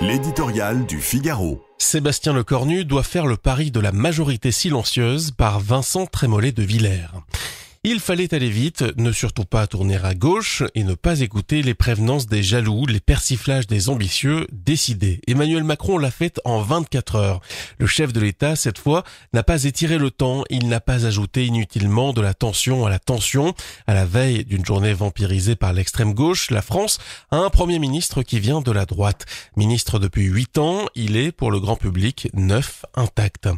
L'éditorial du Figaro. Sébastien Lecornu doit faire le pari de la majorité silencieuse par Vincent Trémollet de Villers. Il fallait aller vite, ne surtout pas tourner à gauche et ne pas écouter les prévenances des jaloux, les persiflages des ambitieux, décidés. Emmanuel Macron l'a fait en 24 heures. Le chef de l'État, cette fois, n'a pas étiré le temps, il n'a pas ajouté inutilement de la tension à la tension. À la veille d'une journée vampirisée par l'extrême gauche, la France a un Premier ministre qui vient de la droite. Ministre depuis 8 ans, il est, pour le grand public, neuf, intact.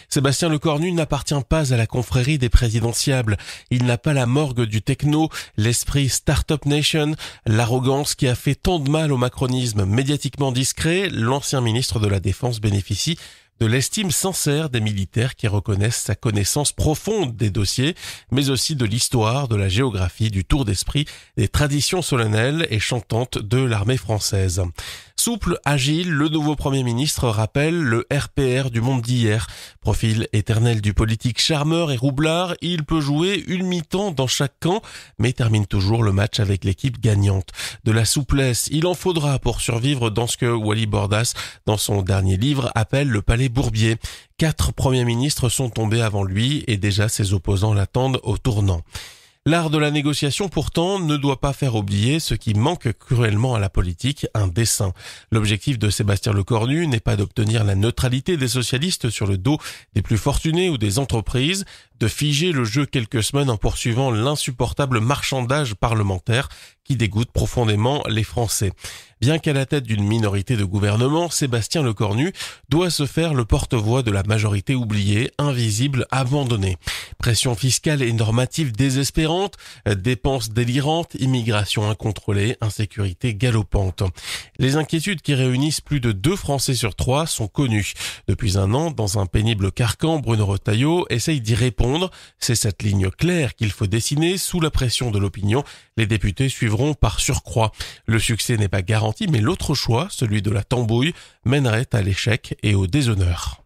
Sébastien Lecornu n'appartient pas à la confrérie des présidentiables. Il n'a pas la morgue du techno, l'esprit Startup Nation, l'arrogance qui a fait tant de mal au macronisme médiatiquement discret. L'ancien ministre de la Défense bénéficie de l'estime sincère des militaires qui reconnaissent sa connaissance profonde des dossiers, mais aussi de l'histoire, de la géographie, du tour d'esprit, des traditions solennelles et chantantes de l'armée française. Souple, agile, le nouveau Premier ministre rappelle le RPR du monde d'hier. Profil éternel du politique charmeur et roublard, il peut jouer une mi-temps dans chaque camp, mais termine toujours le match avec l'équipe gagnante. De la souplesse, il en faudra pour survivre dans ce que Wally Bordas, dans son dernier livre, appelle le palais Bourbier. 4 premiers ministres sont tombés avant lui et déjà ses opposants l'attendent au tournant. L'art de la négociation, pourtant, ne doit pas faire oublier ce qui manque cruellement à la politique, un dessein. L'objectif de Sébastien Lecornu n'est pas d'obtenir la neutralité des socialistes sur le dos des plus fortunés ou des entreprises, de figer le jeu quelques semaines en poursuivant l'insupportable marchandage parlementaire qui dégoûte profondément les Français. Bien qu'à la tête d'une minorité de gouvernement, Sébastien Lecornu doit se faire le porte-voix de la majorité oubliée, invisible, abandonnée. Pression fiscale et normative désespérante, dépenses délirantes, immigration incontrôlée, insécurité galopante. Les inquiétudes qui réunissent plus de 2 Français sur 3 sont connues. Depuis un an, dans un pénible carcan, Bruno Retailleau essaye d'y répondre. C'est cette ligne claire qu'il faut dessiner sous la pression de l'opinion. Les députés suivront par surcroît. Le succès n'est pas garanti, mais l'autre choix, celui de la tambouille, mènerait à l'échec et au déshonneur.